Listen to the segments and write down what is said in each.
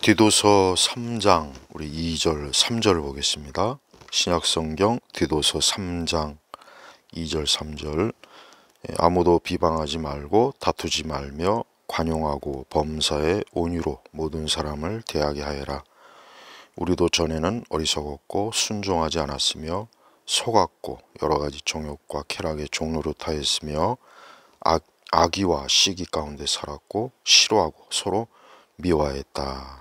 디도서 3장 우리 2절 3절을 보겠습니다. 신약성경 디도서 3장 2절 3절. 아무도 비방하지 말고 다투지 말며 관용하고 범사에 온유로 모든 사람을 대하게 하여라. 우리도 전에는 어리석었고 순종하지 않았으며 속았고 여러 가지 정욕과 쾌락의 종로로 타였으며 악의와 시기 가운데 살았고 싫어하고 서로 미워했다.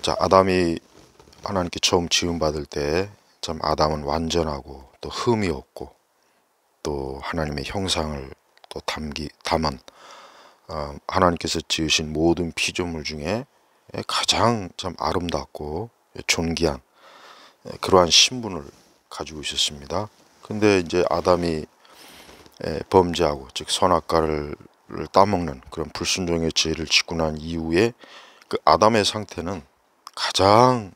자, 아담이 하나님께 처음 지음 받을 때 참 아담은 완전하고 또 흠이 없고 또 하나님의 형상을 또 담은 하나님께서 지으신 모든 피조물 중에 가장 참 아름답고 존귀한 그러한 신분을 가지고 있었습니다. 근데 이제 아담이 범죄하고 즉 선악과를 따먹는 그런 불순종의 죄를 짓고 난 이후에 그 아담의 상태는 가장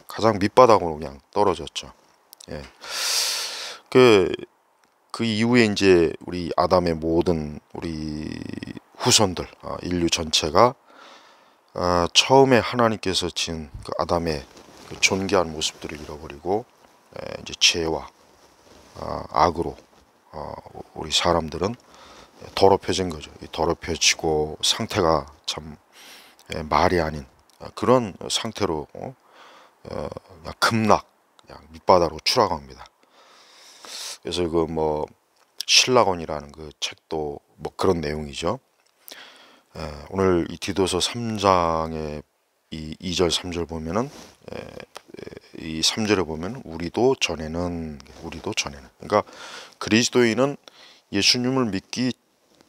가장 밑바닥으로 그냥 떨어졌죠. 예. 그 이후에 이제 우리 아담의 모든 우리 후손들, 인류 전체가 처음에 하나님께서 지은 그 아담의 그 존귀한 모습들을 잃어버리고 이제 죄와 악으로 우리 사람들은 더럽혀진 거죠. 더럽혀지고 상태가 참 말이 아닌 그런 상태로 그냥 급락, 그냥 밑바닥으로 추락합니다. 그래서 그 신라곤이라는 그 책도 그런 내용이죠. 오늘 이 디도서 3장의 이 2절 3절 보면은 이 3절에 보면 우리도 전에는 그러니까 그리스도인은 예수님을 믿기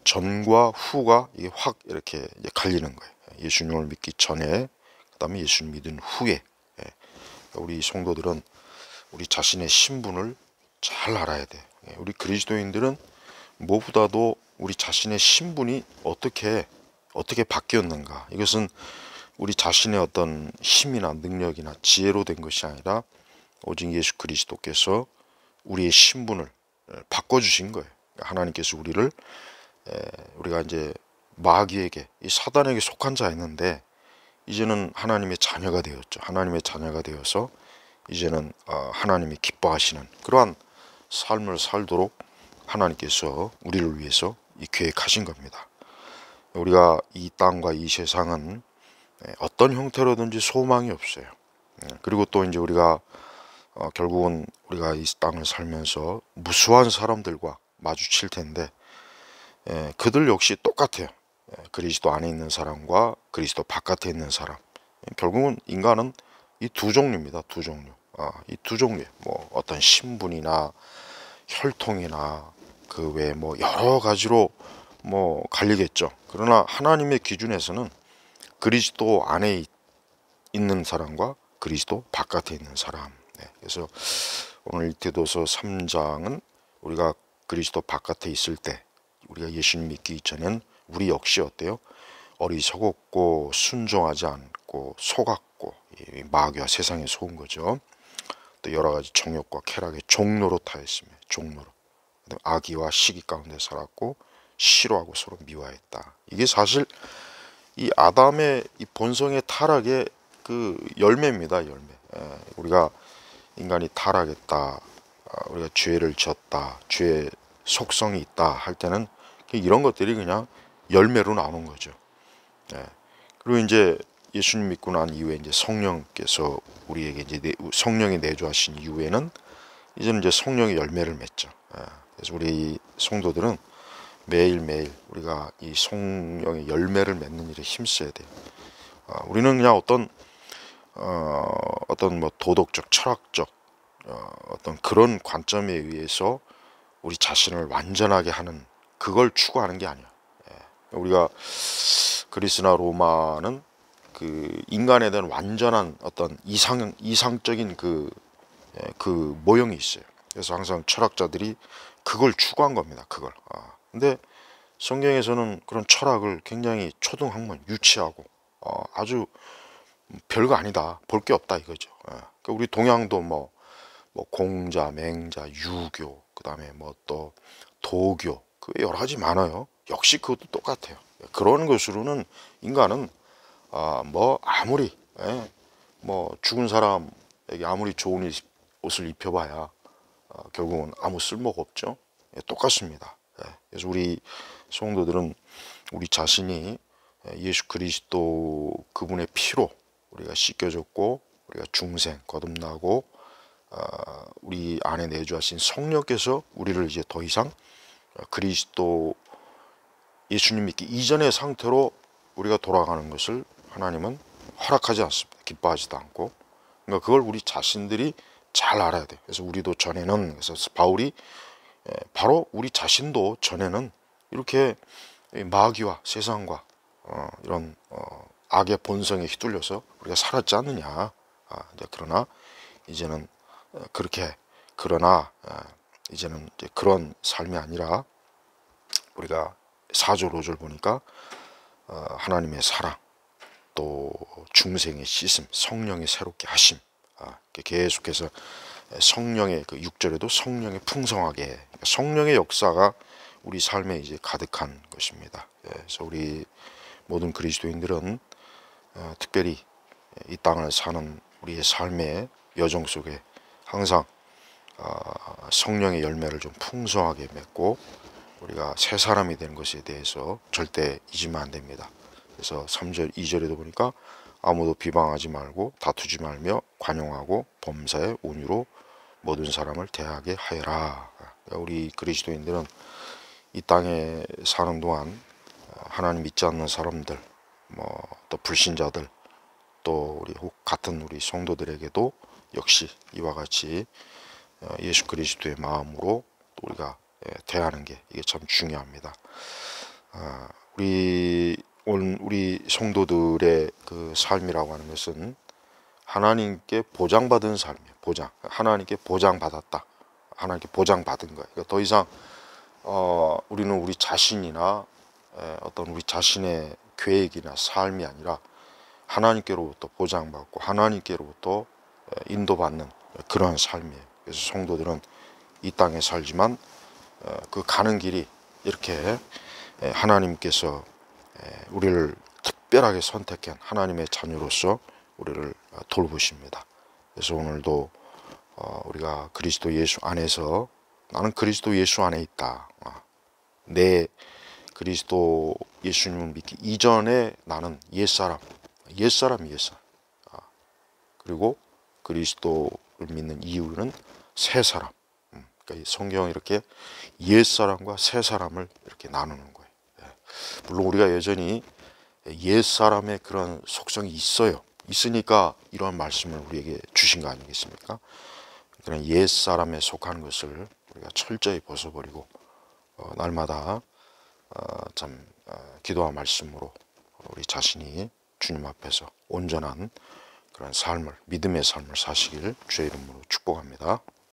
전과 후가 이게 확 이렇게 갈리는 거예요. 예수님을 믿기 전에 그다음에 예수님 믿은 후에 우리 성도들은 우리 자신의 신분을 잘 알아야 돼. 우리 그리스도인들은 무엇보다도 우리 자신의 신분이 어떻게 바뀌었는가, 이것은 우리 자신의 어떤 힘이나 능력이나 지혜로 된 것이 아니라 오직 예수 그리스도께서 우리의 신분을 바꿔주신 거예요. 하나님께서 우리가 이제 마귀에게, 이 사단에게 속한 자였는데 이제는 하나님의 자녀가 되었죠. 하나님의 자녀가 되어서 이제는 하나님이 기뻐하시는 그러한 삶을 살도록 하나님께서 우리를 위해서 이 계획하신 겁니다. 우리가 이 땅과 이 세상은 어떤 형태로든지 소망이 없어요. 그리고 또 이제 우리가 결국은 우리가 이 땅을 살면서 무수한 사람들과 마주칠 텐데 그들 역시 똑같아요. 그리스도 안에 있는 사람과 그리스도 바깥에 있는 사람. 결국은 인간은 이 두 종류입니다. 두 종류. 이 두 종류. 어떤 신분이나 혈통이나 그 외에 여러 가지로 갈리겠죠. 그러나 하나님의 기준에서는 그리스도 안에 있는 사람과 그리스도 바깥에 있는 사람. 그래서 오늘 디도서 3장은 우리가 그리스도 바깥에 있을 때, 우리가 예수님 믿기 이전엔 우리 역시 어때요? 어리석었고 순종하지 않고 속았고 마귀와 세상에 속은 거죠. 또 여러 가지 정욕과 쾌락의 종로로 타였으며 종로로 악의와 시기 가운데 살았고 싫어하고 서로 미워했다. 이게 사실 이 아담의 이 본성의 타락의 그 열매입니다. 열매. 우리가 인간이 타락했다, 우리가 죄를 졌다, 죄의 속성이 있다 할 때는 이런 것들이 그냥 열매로 나오는 거죠. 그리고 이제 예수님 믿고 난 이후에 이제 성령께서 우리에게 이제 성령이 내주하신 이후에는 이제는 이제 성령의 열매를 맺죠. 그래서 우리 성도들은 매일매일 우리가 이 성령의 열매를 맺는 일에 힘써야 돼요. 우리는 그냥 어떤 도덕적, 철학적 어떤 그런 관점에 의해서 우리 자신을 완전하게 하는 그걸 추구하는 게 아니야. 우리가 그리스나 로마는 그 인간에 대한 완전한 어떤 이상적인 그 모형이 있어요. 그래서 항상 철학자들이 그걸 추구한 겁니다. 그걸. 근데 성경에서는 그런 철학을 굉장히 초등학문, 유치하고 아주 별거 아니다, 볼 게 없다 이거죠. 그러니까 우리 동양도 공자, 맹자, 유교, 그 다음에 또 도교, 그 여러 가지 많아요. 역시 그것도 똑같아요. 그런 것으로는 인간은 뭐 아무리 뭐 죽은 사람에게 아무리 좋은 옷을 입혀봐야 결국은 아무 쓸모가 없죠. 똑같습니다. 그래서 우리 성도들은 우리 자신이 예수 그리스도 그분의 피로 우리가 씻겨졌고 우리가 중생 거듭나고 우리 안에 내주하신 성령께서 우리를 이제 더 이상 그리스도 예수님 믿기 이전의 상태로 우리가 돌아가는 것을 하나님은 허락하지 않습니다. 기뻐하지도 않고. 그러니까 그걸 우리 자신들이 잘 알아야 돼요. 그래서 우리도 전에는, 그래서 바울이 바로 우리 자신도 전에는 이렇게 마귀와 세상과 이런 악의 본성에 휘둘려서 우리가 살았지 않느냐. 그러나 이제는 이제는 이제 그런 삶이 아니라 우리가 4절 5절 보니까 하나님의 사랑, 또 중생의 씻음, 성령의 새롭게 하심, 계속해서 성령의 그 6절에도 성령의 풍성하게, 그러니까 성령의 역사가 우리 삶에 이제 가득한 것입니다. 그래서 우리 모든 그리스도인들은 특별히 이 땅을 사는 우리의 삶의 여정 속에 항상 성령의 열매를 좀 풍성하게 맺고 우리가 새 사람이 되는 것에 대해서 절대 잊으면 안 됩니다. 그래서 3절 2절에도 보니까 아무도 비방하지 말고 다투지 말며 관용하고 범사에 온유로 모든 사람을 대하게 하여라. 우리 그리스도인들은 이 땅에 사는 동안 하나님 믿지 않는 사람들, 또 불신자들, 또 우리 같은 우리 성도들에게도 역시 이와 같이 예수 그리스도의 마음으로 우리가 대하는 게 이게 참 중요합니다. 우리 성도들의 그 삶이라고 하는 것은 하나님께 보장받은 삶이에요. 하나님께 보장받았다. 하나님께 보장받은 거예요. 그러니까 더 이상 우리는 우리 자신이나 어떤 우리 자신의 계획이나 삶이 아니라 하나님께로부터 보장받고 하나님께로부터 인도받는 그러한 삶이에요. 그래서 성도들은 이 땅에 살지만 그 가는 길이 이렇게 하나님께서 우리를 특별하게 선택한 하나님의 자녀로서 우리를 돌보십니다. 그래서 오늘도 우리가 그리스도 예수 안에서, 나는 그리스도 예수 안에 있다. 내 그리스도 예수님을 믿기 이전에 나는 옛사람. 그리고 그리스도를 믿는 이후는 새 사람. 그러니까 성경은 이렇게 옛사람과 새 사람을 이렇게 나누는 거예요. 물론 우리가 여전히 옛사람의 그런 속성이 있어요. 있으니까 이러한 말씀을 우리에게 주신 거 아니겠습니까? 그런 옛사람에 속한 것을 우리가 철저히 벗어버리고 날마다 기도와 말씀으로 우리 자신이 주님 앞에서 온전한 그런 삶을, 믿음의 삶을 사시길 주의 이름으로 축복합니다.